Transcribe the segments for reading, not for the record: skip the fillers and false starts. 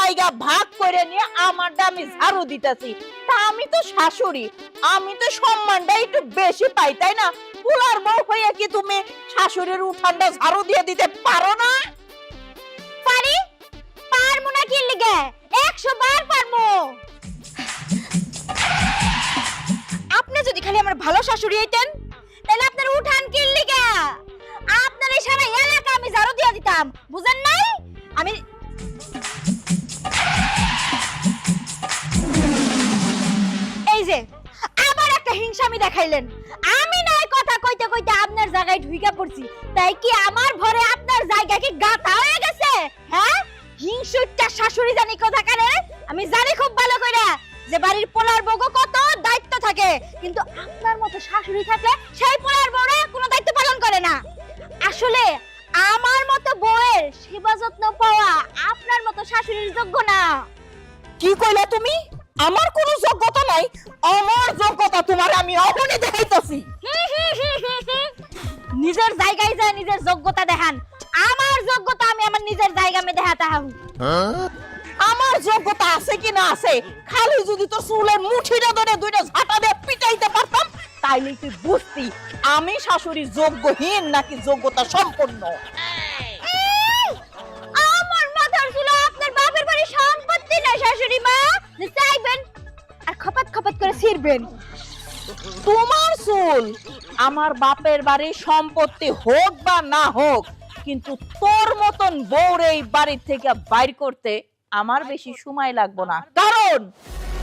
জায়গা ভাগ করে নিয়ে আমারটা আমি ঝাড়ু দিতেছি। তা আমি তো শাশুড়ি, আমি তো সম্মানটা একটু বেশি পাই, তাই না? পোলার বউ হয়ে কি তুমি শাশুড়ির উঠানটা ঝাড়ু দিয়ে দিতে পারো না? পারি, পারমু না কি লিগে? 100 বার পারমু। আপনি যদি খালি আমার ভালো শাশুড়ি হইতেন, তাহলে আপনার উঠান কি লিগে? আপনার এই সারা এলাকা আমি ঝাড়ু দিয়ে দিতাম, বুঝেন নাই? আমি এই যে আবার একটা হিংসামি দেখাইলেন। আমি নয় কথা কইতে কইতে আপনার জায়গায় ঢুইকা পড়ছি, তাই কি আমার ঘরে আপনার জায়গা কি গাতা হয়ে গেছে? হ্যাঁ, হিংসুটটা শাশুড়ি জানি কথা কানে। আমি জানি খুব ভালো কইরা যে বাড়ির পোলার বউকে কত দায়িত্ব থাকে, কিন্তু আপনার মতো শাশুড়ি থাকলে সেই পোলার বউরা কোনো দায়িত্ব পালন করে না। আসলে আমার মতো বউয়ের সেবা যত্ন পাওয়া আপনার মতো শাশুড়ির যোগ্য না। কি কইলা তুমি? আমার কোনো যোগ্যতা নাই? আমার যোগ্যতা তোমার আমি অহনি দেখাইতাছি। নিজের জায়গায় যায় নিজের যোগ্যতা দেখান। আমার যোগ্যতা আমি আমার নিজের জায়গা মে দেখাতে হাউ। আমার যোগ্যতা আছে কি না আছে, খালি যদি তোর চুলের মুঠিটা ধরে দুইটা ঝাঁটা দিয়ে পিটাইতে পারতাম, তাইলে তুই বুঝতি আমি শাশুড়ি যোগ্যহীন নাকি যোগ্যতা সম্পন্ন। আমার মাথার চুল আপনার বাপের বাড়ি সম্পত্তি না শাশুড়ি মা, যে চাইবেন আর খপাত খপাত করে ছিড়বেন। তোমার চুল আমার বাপের বাড়ির সম্পত্তি হোক বা না হোক, কিন্তু তোর মতন বউরে এই বাড়ি থেকে বাইর করতে আমার বেশি সময় লাগবে না, কারণ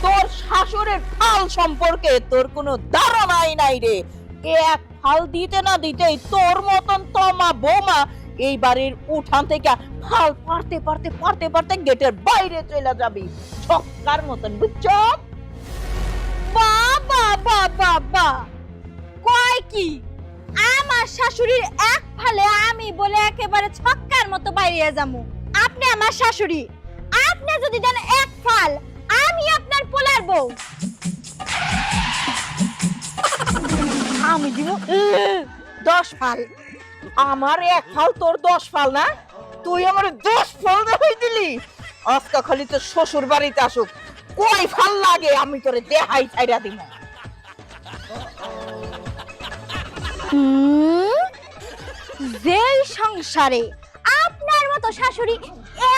তোর শাশুড়ির ফাল সম্পর্কে তোর কোনো ধারণাই নাই রে। এক ফাল দিতে না দিতেই তোর মতন তোমা বৌমা এই বাড়ির উঠান থেকে ফাল পারতে পারতে পারতে পারতে গেটের বাইরে চলে যাবি ছক্কার মতন, বুঝছো? বাবা বাবা বা কয় কি আমার শাশুড়ির এক ফালে আমি বলে একেবারে ছক্কার মতো বাইরে যামু? আপনি আমার শাশুড়ি, আপনি যদি দেন এক ফাল, আমি আপনার পোলার বউ। আমি দিব 10 ফাল। আমার এক ফাল তোর 10 ফাল না? তুই আমার 10 ফাল দেখাই দিলি। আজকে খালি তোর শ্বশুর বাড়িতে আসুক, কয় ফাল লাগে আমি তোরে দেখাই ছাইরা দিব। যেই সংসারে আপনার মতো শাশুড়ি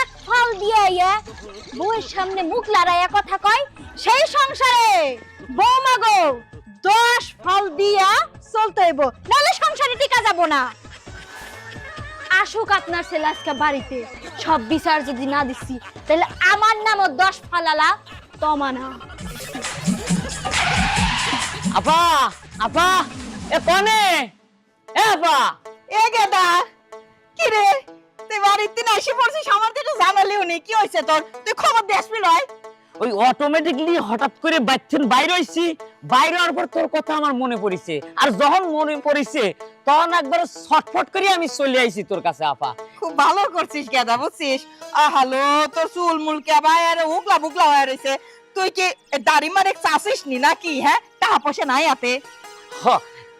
এক ফাল দিয়া বউয়ের সামনে মুখ লড়াইয়া কথা কয়, সেই সংসারে বৌমা গো 10 ফাল দিয়া চলতে হইব, নাহলে সংসারে টিকা যাব না। আসুক আপনার ছেলে আজকে বাড়িতে, সব বিচার যদি না দিচ্ছি তাহলে আমার নামও 10 ফালালা তমানা। আপা আপা এ কোনে এ আপা এ গেদা, কি রে তুই বাড়িতে না এসে পড়ছিস? আমার তো জানালিও নেই, কি হয়েছে তোর? তুই খবর দিসবি লয়? ওই অটোমেটিকলি হঠাৎ করে বাইচ্ছেন বাইরে হইছি, বাইরে হওয়ার পর তোর কথা আমার মনে পড়িছে, আর যখন মনে পড়িছে তখন একবার ছটফট করে আমি চলে আইছি তোর কাছে আপা। খুব ভালো করছিস গেদা, বুঝছিস? হ্যালো, তোর চুল মুলকে বাইরে উগলা বুগলা হয়ে রয়েছে। তুই কি দাড়ি মারে চাষিস নি নাকি? হ্যাঁ, টাকা পয়সা নাই হাতে? হ,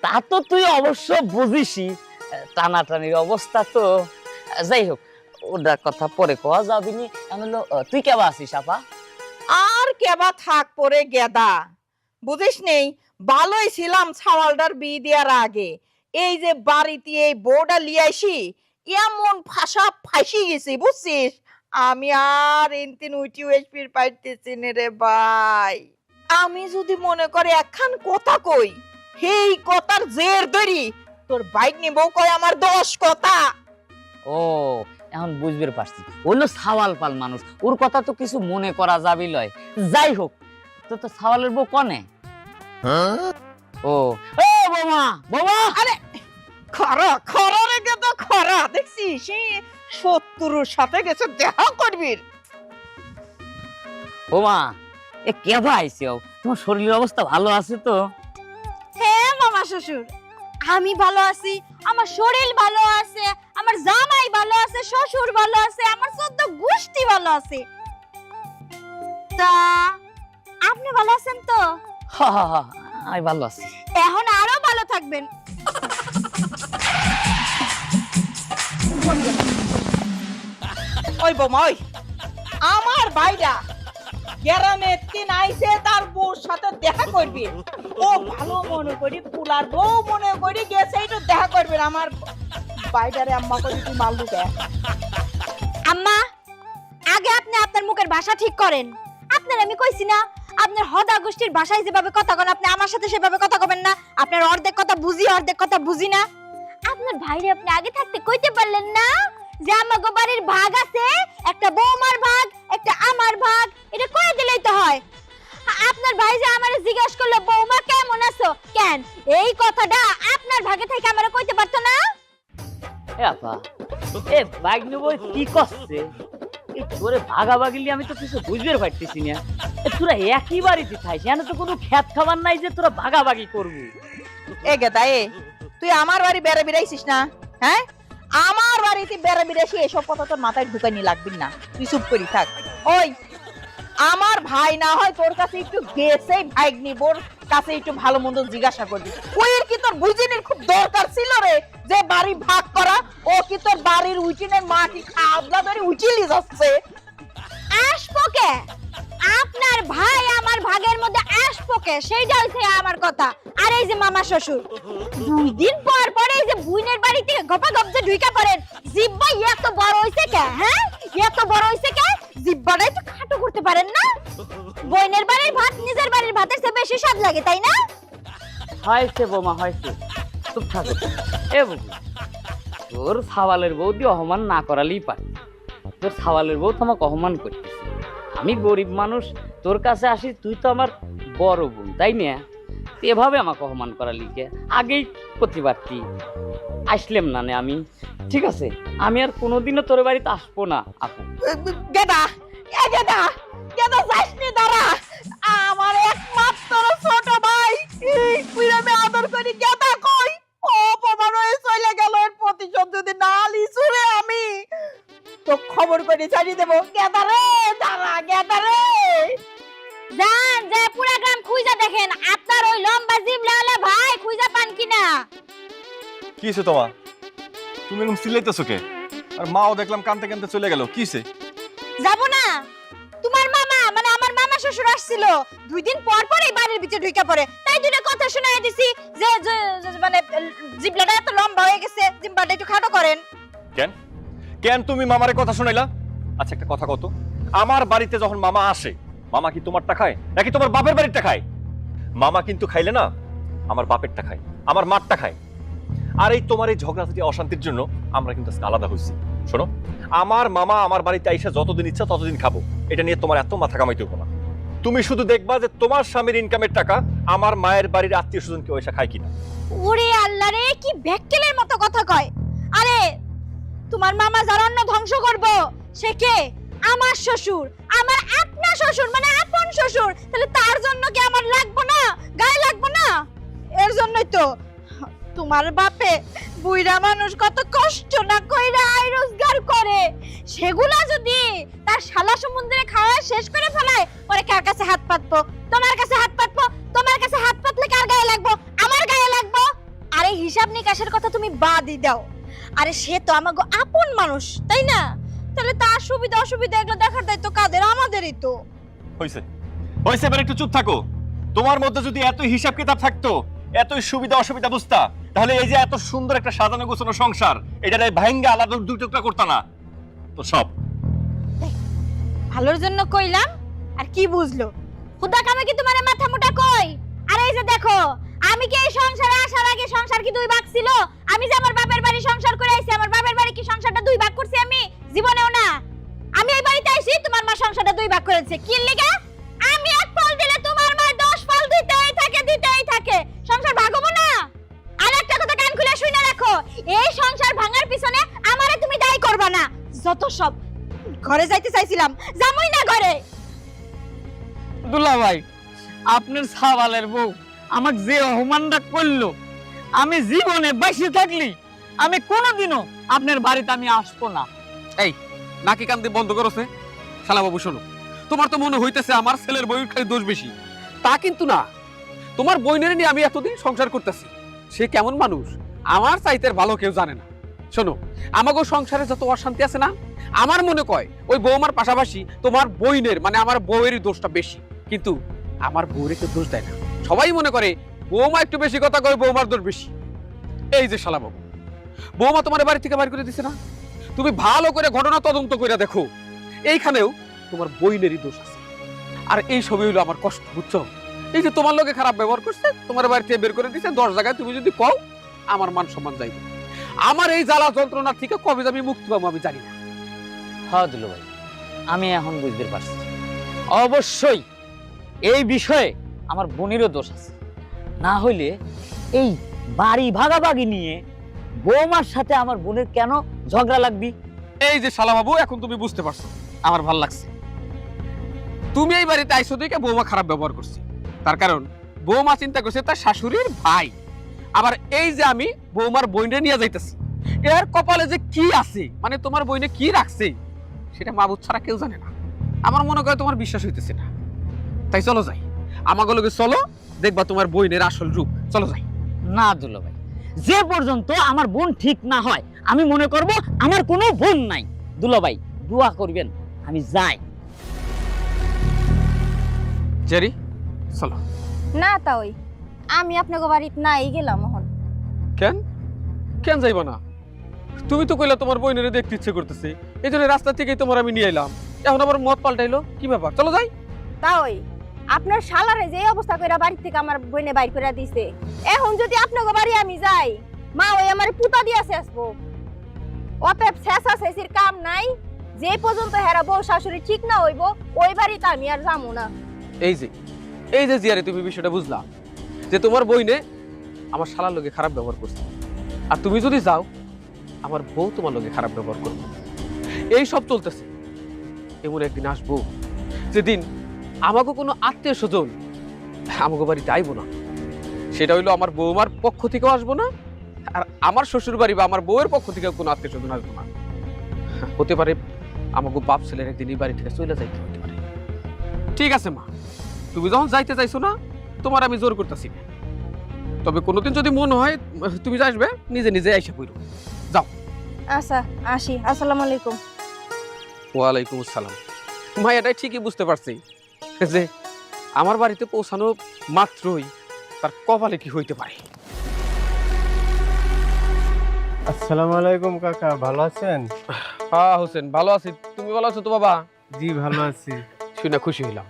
তা তো তুই অবশ্য বুঝিসই, টানাটানির অবস্থা তো। যাই হোক, ওটার কথা পরে কোয়া যাবি নি। তুই কেবা আছিস আপা? আর কেবা থাক পরে গেদা, বুঝিস নেই? ভালোই ছিলাম ছাওয়ালটার বিয়ে দেওয়ার আগে। এই যে বাড়িতে এই বউটা লিয়াইছি, এমন ফাঁসা ফাঁসি গেছি, বুঝছিস? আমি আর ইনতিন উইটি এসপির পাইতেছি না রে ভাই। আমি যদি মনে করে একখান কথা কই, সেই কথার জের ধরি তোর বাইক নিবো কয় আমার 10 কথা। ও, এখন বুঝবে পারছি, অন্য সাওয়াল পাল মানুষ, ওর কথা তো কিছু মনে করা যাবি লয়। যাই হোক, তো সাওয়ালের বউ কনে? ও ও বোমা বোমা, আরে খরা খরা রে গেদা, খরা দেখছিস? সে শত্রুর সাথে গেছে দেখা করবি। বোমা এ কেবা আইছো? তোমার শরীরের অবস্থা ভালো আছে তো? হ্যাঁ মামা শ্বশুর, আমি ভালো আছি, আমার শরীর ভালো আছে, আমার জামাই ভালো আছে, শ্বশুর ভালো আছে, আমার 14 গোষ্ঠী ভালো আছে। তা আপনি ভালো আছেন তো? হা হা হা, আমি ভালো আছি। এখন আরো ভালো থাকবেন। ওই বোমা, ওই আমার ভাইরা গ্রামে তিন আইছে তার বউর সাথে দেখা করবে, ও ভালো মনে করি পুলার বউ মনে করি গেছে একটু দেখা করবে। আমার বাইটারে আম্মা করি তুই মাল লুকে। আম্মা, আগে আপনি আপনার মুখের ভাষা ঠিক করেন। আপনার আমি কইছি না আপনার হদা গোষ্ঠীর ভাষায় যেভাবে কথা কন আপনি আমার সাথে সেভাবে কথা কবেন না। আপনার অর্ধেক কথা বুঝি অর্ধেক কথা বুঝি না। আপনার ভাইরে আপনি আগে থাকতে কইতে পারলেন না যে আমাগো বাড়ির ভাগ আছে, একটা বৌমার ভাগ একটা আমার ভাগ, এটা কই দিলেই তো হয়। আপনার ভাই যে আমারে জিজ্ঞেস করলো বৌমা কেমন আছো, কেন এই কথাটা আপনার ভাগে থেকে আমারে কইতে পারতো না? এ আপা, এ বাইক নেব কি করছে? এই তোরে ভাগাভাগিলি আমি তো কিছু বুঝতে পারতেছি না। তোরা একই বাড়িতে থাইস, এখানে তো কোনো খেত খাবার নাই যে তোরা ভাগাভাগি করবি। এ গেদা এ, তুই আমার বাড়ি বেড়ে বেড়াইছিস না? হ্যাঁ, আমার বাড়িতে বেড়ে বেড়াইছি, এসব কথা তোর মাথায় ঢুকানি লাগবি না, তুই চুপ করি থাক। ওই আমার ভাই না হয় তোর কাছে একটু গেছে, ভাইগনি বোর কাছে একটু ভালো মন্দ জিজ্ঞাসা করবি। ওইর কি তোর বুঝিনির খুব দরকার ছিল রে যে বাড়ি ভাগ করা? ও কি তোর বাড়ির উইটিনের মাটি খাবলা ধরে উচিলি যাচ্ছে? আসপোকে আপনার ভাই আমার ভাগের মধ্যে আসপোকে, সেইটা হইছে আমার কথা। আর এই যে মামা শ্বশুর 2 দিন পর পর এই যে বুইনের বাড়ি থেকে গপা গপ যে ঢুইকা পড়েন, জিব্বা এত বড় হইছে কে? হ্যাঁ, এত বড় হইছে কে? জিব্বাটা একটু খাটো করতে পারেন না? বইনের বাড়ির ভাত নিজের বাড়ির ভাতের চেয়ে বেশি স্বাদ লাগে, তাই না? হয়েছে বোমা হয়েছে, চুপ থাকো। এ বুঝি তোর সাওয়ালের বউ দিয়ে অপমান না করালেই পারে। তোর সাওয়ালের বউ তো আমাকে অপমান করতেছে। আমি গরিব মানুষ, তোর কাছে আসি, তুই তো আমার বড় বোন, তাই না? এভাবে আমাকে অপমান করালি কে? আগেই করতে পারতি, আসলাম না আমি। ঠিক আছে, আমি আর কোনোদিনও তোর বাড়িতে আসবো না আপু। গেদা এ গেদা, গেদা যাসনি, দাঁড়া। আমার একমাত্র ছোট ভাই, তুই আমি আদর করি, গেদা কই? ও অপমান হয়ে চলে গেল, এর প্রতিশোধ যদি না লিছু রে আমি তো খবর করে ছাড়িয়ে দেবো। গেদা রে, দাঁড়া গেদা রে। যান যে পুরা গ্রাম খুঁজা দেখেন আপনার ওই লম্বা জিবলাওয়ালা ভাই খুঁজা পান কিনা। কি হয়েছে তোমার? তুমি এরকম চিল্লাইতেছো কে? আর মাও দেখলাম কানতে কানতে চলে গেল, কি হয়েছে? যাব না, তোমার মামা মানে আমার মামা শ্বশুর আসছিল 2 দিন পর পর এই বাড়ির ভিতরে ঢুকে পড়ে, তাই দুটো কথা শোনায় দিছি যে মানে জিবলাটা এত লম্বা হয়ে গেছে, জিব্বাটা একটু খাটো করেন। কেন কেন তুমি মামারে কথা শোনাইলা? আচ্ছা একটা কথা কত, আমার বাড়িতে যখন মামা আসে, মামা কি তোমারটা খায় নাকি তোমার বাপের বাড়িরটা খায়? মামা কিন্তু খাইলে না আমার বাপেরটা খায়, আমার মারটা খায়। আর এই তোমার এই ঝগড়াঝাটি অশান্তির জন্য আমরা কিন্তু আজকে আলাদা হয়েছি। শোনো, আমার মামা আমার বাড়িতে আইসা যতদিন ইচ্ছা ততদিন খাবো, এটা নিয়ে তোমার এত মাথা কামাইতে হবো না। তুমি শুধু দেখবা যে তোমার স্বামীর ইনকামের টাকা আমার মায়ের বাড়ির আত্মীয় স্বজন কেউ এসে খায় কিনা। ওরে আল্লাহ রে, কি ব্যাককেলের মতো কথা কয়। আরে তোমার মামা যার অন্ন ধ্বংস করবো সে কে? আমার শ্বশুর, আমার আপনা শ্বশুর মানে আপন শ্বশুর। তাহলে তার জন্য কি আমার লাগবো না, গায়ে লাগবো না? এর জন্যই তো তোমার বাপে বুইড়া মানুষ কত কষ্ট না কইরা আয় রোজগার করে, সেগুলা যদি তার শালা সমুদ্রে খাওয়া শেষ করে ফেলায়, পরে কার কাছে হাত পাতবো? তোমার কাছে হাত পাতবো। তোমার কাছে হাত পাতলে কার গায়ে লাগবো? আমার গায়ে লাগবো। আরে হিসাব নিকাশের কথা তুমি বাদই দাও। আরে সে তো আমাগো আপন মানুষ, তাই না? তাহলে তার সুবিধা অসুবিধা এগুলো দেখার দায়িত্ব কাদের? আমাদেরই তো। হইছে হইছে, এবার একটু চুপ থাকো। তোমার মধ্যে যদি এত হিসাব কিতাব থাকতো, এতই সুবিধা অসুবিধা বুঝতা, তাহলে এই যে এত সুন্দর একটা সাজানো গোছানো সংসার, এটা ভাঙ্গা আলাদা 2 টুকরা করতা না তো। সব ভালোর জন্য কইলাম, আর কি বুঝলো? খুদা কামে কি তোমার মাথা মোটা কই? আরে এই যে দেখো, আমি কি এই সংসারে আসার আগে সংসার কি 2 ভাগ ছিল? আমি যে আমার বাপের বাড়ি সংসার করে আইছি, আমার বাপের বাড়ি কি সংসারটা 2 ভাগ করছি? আমি জীবনেও না। আমি এই বাড়িতে আইছি, তোমার মা সংসারটা 2 ভাগ করেছে। কি লাগা? আমি 1 ফল দিলে তোমার মা 10 ফল দিতেই থাকে। সংসার ভাগবো না? আর একটা কথা কান খুলে শুনে রাখো, এই সংসার ভাঙার পিছনে আমারে তুমি দায়ী করবা না। যত সব। ঘরে যাইতে চাইছিলাম, যামই না ঘরে। দুলা ভাই, আপনার সাওয়ালের বউ আমাকে যে অপমানটা করলো, আমি জীবনে বেঁচে থাকলি আমি কোনোদিনও আপনার বাড়িতে আমি আসবো না। এই নাকি কান্দি বন্ধ করছে? শালা বাবু শোনো, তোমার তো মনে হইতেছে আমার ছেলের বউয়ের খালি দোষ বেশি। তা কিন্তু না, তোমার বইনের নিয়ে আমি এতদিন সংসার করতেছি, সে কেমন মানুষ আমার চাইতে ভালো কেউ জানে না। শোনো, আমাগো সংসারে যত অশান্তি আছে না, আমার মনে কয় ওই বৌমার পাশাপাশি তোমার বইনের মানে আমার বউয়েরই দোষটা বেশি। কিন্তু আমার বউরে কেউ দোষ দেয় না, সবাই মনে করে বৌমা একটু বেশি কথা কয়, বৌমার দোষ বেশি। এই যে শালা বাবু, বৌমা তোমার বাড়ি থেকে বাইর করে দিছে না, তুমি ভালো করে ঘটনা তদন্ত করে দেখো, এইখানেও তোমার বইনেরই দোষ আছে। আর এই সবই হলো আমার কষ্ট, বুঝছো? এই যে তোমার লোকে খারাপ ব্যবহার করছে, তোমার বাড়ি থেকে বের করে দিছে, 10 জায়গায় তুমি যদি কও, আমার মান সম্মান যাইবে। আমার এই জ্বালা যন্ত্রণা থেকে কবে আমি মুক্তি পাবো আমি জানি না। হ্যাঁ দুলো ভাই, আমি এখন বুঝতে পারছি অবশ্যই এই বিষয়ে আমার বোনেরও দোষ আছে। না হইলে এই বাড়ি ভাগাভাগি নিয়ে বৌমার সাথে আমার বোনের কেন ঝগড়া লাগবি? এই যে শালা বাবু, এখন তুমি বুঝতে পারছো, আমার ভাল লাগছে। তুমি এই বাড়িতে আইসো দেখে বৌমা খারাপ ব্যবহার করছে, তার কারণ বৌমা চিন্তা করছে তার শাশুড়ির ভাই। আবার এই যে আমি বৌমার বইনে নিয়ে যাইতেছি, এর কপালে যে কি আছে, মানে তোমার বইনে কি রাখছে, সেটা মাবুদ ছাড়া কেউ জানে না। আমার মনে করে তোমার বিশ্বাস হইতেছে না, তাই চলো যাই, আমাকে লগে চলো, দেখবা তোমার বইনের আসল রূপ। চলো যাই। না দুলো ভাই, যে পর্যন্ত আমার বোন ঠিক না হয় আমি মনে করব আমার কোনো বোন নাই। দুলো ভাই দোয়া করবেন, আমি যাই। জেরি চলো। না তাই আমি আপনাকে বাড়িতে নাই গেলাম এখন। কেন কেন যাইবা না? তুমি তো কইলা তোমার বইনের দেখতে ইচ্ছে করতেছে, এই জন্য রাস্তা থেকেই তোমার আমি নিয়ে এলাম, এখন আবার মত পাল্টাইলো, কি ব্যাপার? চলো যাই। তাই আপনার শালারে যে অবস্থা কইরা বাড়ি থেকে আমার বইনে বাইর করে দিছে, এখন যদি আপনাকে বাড়ি আমি যাই, মা ওই আমার পুতা দিয়া শেষবো। অতএব শেষা শেষির কাম নাই, যে পর্যন্ত হেরা বউ শাশুড়ি ঠিক না হইব, ওই বাড়িতে আমি আর যাবো না। এই যে জিয়ারে তুমি বিষয়টা বুঝলা যে তোমার বইনে আমার শালার লোকে খারাপ ব্যবহার করছে, আর তুমি যদি যাও আমার বউ তোমার লোকে খারাপ ব্যবহার করবে। এই সব চলতেছে, এমন একদিন আসবো যেদিন আমাকে কোনো আত্মীয় স্বজন আমাকে বাড়িতে আইবো না, সেটা হইলো আমার বৌমার পক্ষ থেকেও আসবো না, আর আমার শ্বশুর বাড়ি বা আমার বউয়ের পক্ষ থেকেও কোনো আত্মীয় স্বজন আসবো না। হতে পারে আমাকে বাপ ছেলের একদিন এই বাড়ি থেকে চলে যাইতে হতে পারে। ঠিক আছে মা, তুমি যখন যাইতে চাইছো না, তোমার আমি জোর করতেছি না, তবে কোনোদিন যদি মন হয় তুমি আসবে, নিজে নিজে আইসা পড়ো। যাও। আচ্ছা আসি, আসসালামু আলাইকুম। ওয়ালাইকুম আসসালাম। মা এটাই ঠিকই বুঝতে পারছি যে আমার বাড়িতে পৌঁছানো মাত্রই তার কপালে কি হইতে পারে। আসসালামু আলাইকুম কাকা, ভালো আছেন? হ্যাঁ হোসেন, ভালো আছি। তুমি ভালো আছো তো বাবা? জি ভালো আছি। শুনে খুশি হইলাম।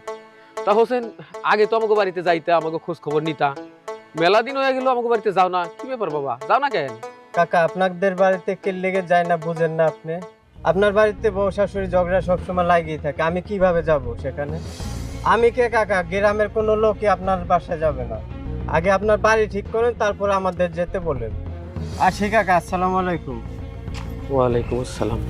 তা হোসেন, আগে তো আমাকে বাড়িতে যাইতে, আমাকে খোঁজ খবর নিতা, মেলা দিন হয়ে গেল আমাকে বাড়িতে যাও না, কি ব্যাপার বাবা, যাও না কেন? কাকা আপনাদের বাড়িতে কে লেগে যায় না বুঝেন না আপনি? আপনার বাড়িতে বউ শাশুড়ি ঝগড়া সবসময় লাগিয়ে থাকে, আমি কিভাবে যাব সেখানে? আমি কে কাকা? গ্রামের কোনো লোকই আপনার বাসায় যাবে না। আগে আপনার বাড়ি ঠিক করেন, তারপর আমাদের যেতে বলেন। আসি কাকা, আসসালামু আলাইকুম। ওয়ালাইকুম আসসালাম।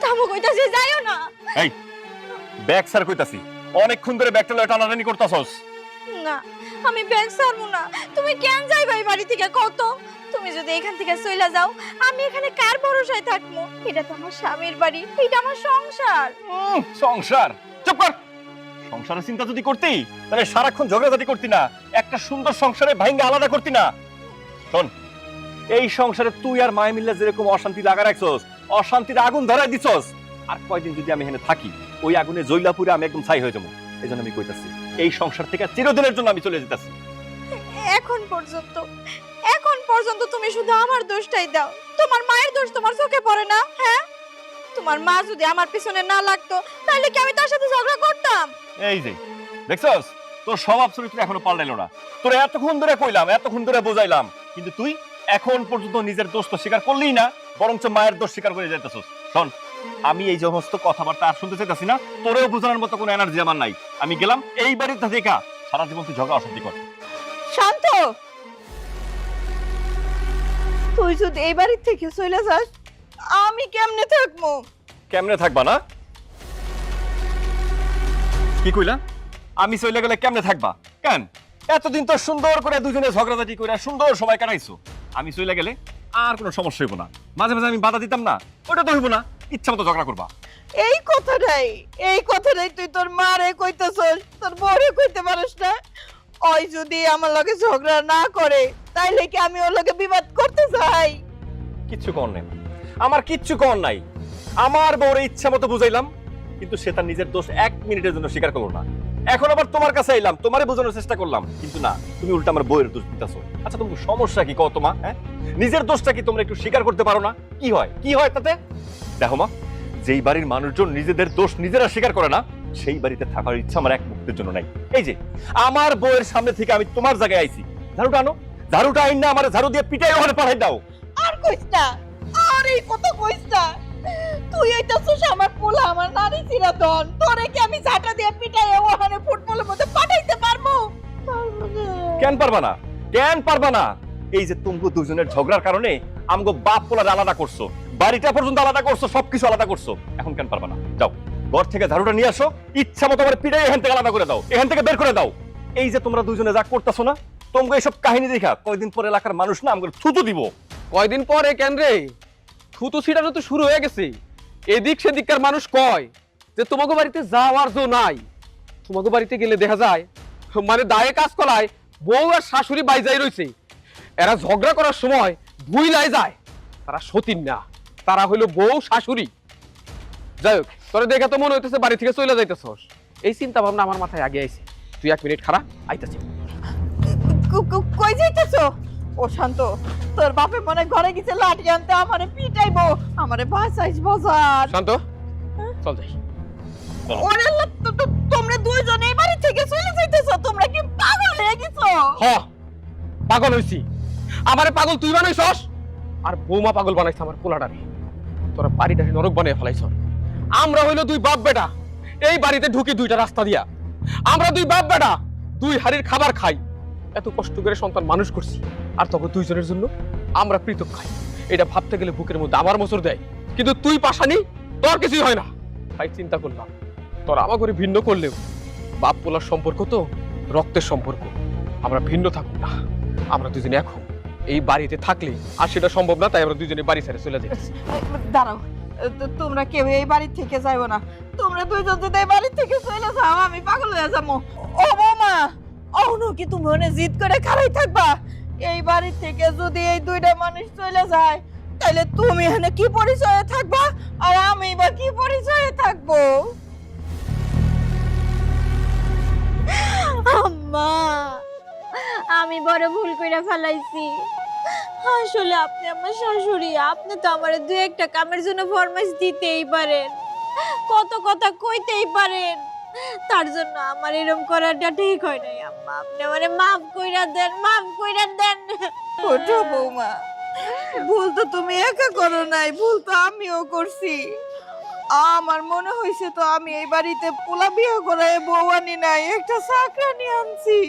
তামো কইতাছে যাইও না। এই ব্যাগ স্যার কইতাছি, অনেকক্ষণ ধরে ব্যাগটা লয়ে টানাটানি করতাছস। না আমি ব্যাগ ছাড়বো না। তুমি কেন যাইবা এই বাড়ি থেকে কত? তুমি যদি এখান থেকে চলে যাও, আমি এখানে কার ভরসায় থাকবো? এটা তো আমার স্বামীর বাড়ি, এটা আমার সংসার। সংসার? চুপ কর। সংসারের চিন্তা যদি করতি তাহলে সারাক্ষণ ঝগড়াঝাটি করতি না, একটা সুন্দর সংসারে ভাঙ্গে আলাদা করতি না। শোন, এই সংসারে তুই আর মায় মিল্লা যেরকম অশান্তি লাগা রাখছস, অশান্তির আগুন ধরাই দিছস, আর কয়দিন যদি আমি এখানে থাকি, ওই আগুনে জৈলাপুরে আমি একদম ছাই হয়ে যাবো। এই জন্য আমি কইতাছি, এই সংসার থেকে চিরদিনের জন্য আমি চলে যেতেছি। এখন পর্যন্ত তুমি শুধু আমার দোষটাই দাও। তোমার মায়ের দোষ তোমার চোখে পড়ে না? হ্যাঁ, তোমার মা যদি আমার পিছনে না লাগতো, তাহলে কি আমি তার সাথে ঝগড়া করতাম? এই যে দেখছস, তোর স্বভাব চরিত্র এখনো পাল্টাইলো না। তোর এতক্ষণ ধরে কইলাম, এতক্ষণ ধরে বোঝাইলাম, কিন্তু তুই এখন পর্যন্ত নিজের দোষ তো স্বীকার করলি না, বরঞ্চ মায়ের দোষ স্বীকার করে যাইতেছস। শোন, আমি এই সমস্ত কথাবার্তা আর শুনতে চাইতাছি না, তোরেও বোঝানোর মতো কোনো এনার্জি আমার নাই। আমি গেলাম, এই বাড়ির থেকে সারা জীবন তুই ঝগড়া অশান্তি কর। শান্ত, তুই যদি এই বাড়ি থেকে চলে যাস, আমি কেমনে থাকবো? কেমনে থাকবা না? কি কইলা? আমি চলে গেলে কেমনে থাকবা? কেন? এতদিন তো সুন্দর করে দুজনে ঝগড়াঝাটি করে সুন্দর সময় কাটাইছো। আমি চলে গেলে আর কোনো সমস্যা হইব না। মাঝে মাঝে আমি বাধা দিতাম না, ওটা তো হইব না, ইচ্ছা মতো ঝগড়া করবা। এই কথাটাই তুই তোর মারে কইতেছস, তোর বউরে কইতে পারিস না? ওই যদি আমার লগে ঝগড়া না করে তাইলে কি আমি ওর লগে বিবাদ করতে চাই? কিচ্ছু কর নাই, আমার কিচ্ছু কর নাই। আমার বউরে ইচ্ছা মতো বুঝাইলাম, কিন্তু সে তার নিজের দোষ 1 মিনিটের জন্য স্বীকার করলো না। এখন আবার তোমার কাছে এলাম, তোমারে বোঝানোর চেষ্টা করলাম, কিন্তু না, তুমি উল্টা আমার বউয়ের দোষ দিতেছো। আচ্ছা তোমার সমস্যা কি কও তোমা? হ্যাঁ, নিজের দোষটা কি তোমরা একটু স্বীকার করতে পারো না? কি হয়, কি হয় তাতে? দেখো মা, যেই বাড়ির মানুষজন নিজেদের দোষ নিজেরা স্বীকার করে না, সেই বাড়িতে থাকার ইচ্ছা আমার এক মুহূর্তের জন্য নাই। এই যে আমার বউয়ের সামনে থেকে আমি তোমার জায়গায় আইছি, ঝাড়ুটা আনো, ঝাড়ুটা আইন না আমার ঝাড়ু দিয়ে পিটাই ওখানে পাঠাই দাও। আর কইস না, আর এই কথা কইস না। তুই এইটাছস আমার পোলা, আমার নারী চিরাদন, তোরে কি আমি ঝাঁটা দিয়ে পিটাই ওখানে ফুটবলের মধ্যে পাঠাইতে পারবো? পারবো না। কেন পারবা না, কেন পারবা না? এই যে তুমি দুজনের ঝগড়ার কারণে আমগো বাপ পোলার আলাদা করছো, বাড়িটা পর্যন্ত আলাদা করছো, সবকিছু আলাদা করছো। এখন কেন পারবা না? যাও ঘর থেকে ঝাড়ুটা নিয়ে আসো, ইচ্ছা মতো আমার পিটাই এখান থেকে আলাদা করে দাও, এখান থেকে বের করে দাও। এই যে তোমরা দুজনে যা করতেছো না, তোমাকে এইসব কাহিনী দেখা কয়দিন পর এলাকার মানুষ না আমাকে থুতু দিব। কয়দিন পরে কেন রে, থুতু ছিটানো তো শুরু হয়ে গেছে। এদিক সেদিককার মানুষ কয় যে তোমাকে বাড়িতে যাওয়ার জো নাই। তোমাকে বাড়িতে গেলে দেখা যায় মানে দায়ে কাজ করায় বউ আর শাশুড়ি বাইজাই রইছে। এরা ঝগড়া করার সময় ভুইলাই যায় তারা সতীন না, তারা হইলো বউ শাশুড়ি। যাই হোক, তোরা দেখে তো মনে হইতেছে বাড়ি থেকে চলে যাইতেছস। এই চিন্তা ভাবনা আমার মাথায় আগে আইছে। তুই 1 মিনিট খারাপ, আইতাছি। কই যাইতেছো? ও শান্ত, তোর বাপে মনে ঘরে গেছে লাঠি আনতে, আমারে পিটাইবো, আমারে বাঁচাইস বাজার। শান্ত, চল যাই। ওরে আল্লাহ, তোমরা দুইজন এই বাড়ি থেকে চলে যাইতেছো? তোমরা কি পাগল হয়ে গেছো? হ, পাগল হইছি। আমারে পাগল তুই বানাইছস, আর বৌমা পাগল বানাইছ আমার পোলাটারে। তোরা বাড়িটাকে নরক বানিয়ে ফেলাইছ। আমরা হইলো 2 বাপ বেটা, এই বাড়িতে ঢুকি 2টা রাস্তা দিয়া। আমরা 2 বাপ বেটা 2 হাড়ির খাবার খাই। এত কষ্ট করে সন্তান মানুষ করছি, আর তখন 2 জনের জন্য আমরা পৃথক খাই। এটা ভাবতে গেলে বুকের মধ্যে আমার মোচড় দেয়। কিন্তু তুই পাশানি, তোর কিছুই হয় না। তাই চিন্তা করলাম তোর আমার করে ভিন্ন করলেও বাপ পোলার সম্পর্ক তো রক্তের সম্পর্ক। আমরা ভিন্ন থাকুক না, আমরা দুজনে এখন এই বাড়িতে থাকলে আর সেটা সম্ভব না। তাই আমরা দুজনে বাড়ি ছেড়ে চলে যাই। দাঁড়াও, তোমরা কেউ এই বাড়ি থেকে যাইবো না। তোমরা দুইজন যদি এই বাড়ি থেকে চলে যাও, আমি পাগল হয়ে যাবো। ও বৌমা, অহনো কি তুমি মনে জিদ করে খাড়াই থাকবা? এই বাড়ি থেকে যদি এই 2টা মানুষ চলে যায়, তাহলে তুমি এখানে কি পরিচয়ে থাকবা, আর আমি বা কি পরিচয়ে থাকবো? আম্মা, আমি বড় ভুল কইরা ফেলাইছি। আসলে আপনি আমার শাশুড়ি, আপনি তো আমারে 2-1টা কামের জন্য ফরমাইশ দিতেই পারেন, কত কথা কইতেই পারেন। তার জন্য আমার এরকম করাটা ঠিক হয় নাই আম্মা। আপনি আমারে মাফ কইরা দেন, মাফ কইরা দেন। ওঠো বৌমা, ভুল তো তুমি একা করো নাই, ভুল তো আমিও করছি। আমার মনে হয়েছে তো আমি এই বাড়িতে পোলা বিয়ে করে বউ আনি নাই, একটা চাকরানি আনছি।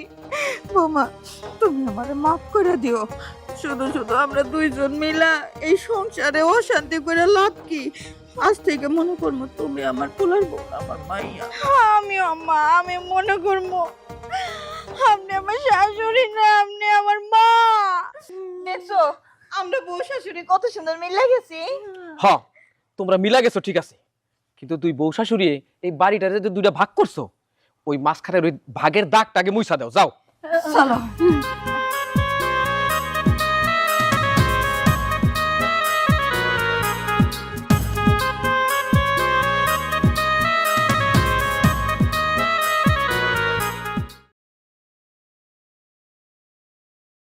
বৌমা, তুমি আমারে মাফ করে দিও। শুধু শুধু আমরা দুইজন মিলা এই সংসারে অশান্তি করে লাভ কি? আজ থেকে মনে করবো তুমি আমার পোলার বউ, আমার মাইয়া। আমি আম্মা, আমি মনে করবো আপনি আমার শাশুড়ি না, আপনি আমার মা। দেখছো আমরা বউ শাশুড়ি কত সুন্দর মিলে গেছি। হ্যাঁ, তোমরা মিলা গেছো ঠিক আছে, কিন্তু তুই বউ শাশুড়ি এই বাড়িটারে যে 2টা ভাগ করছো, ওই মাঝখানের ওই ভাগের দাগটাকে মুইছা দাও। যাও চলো।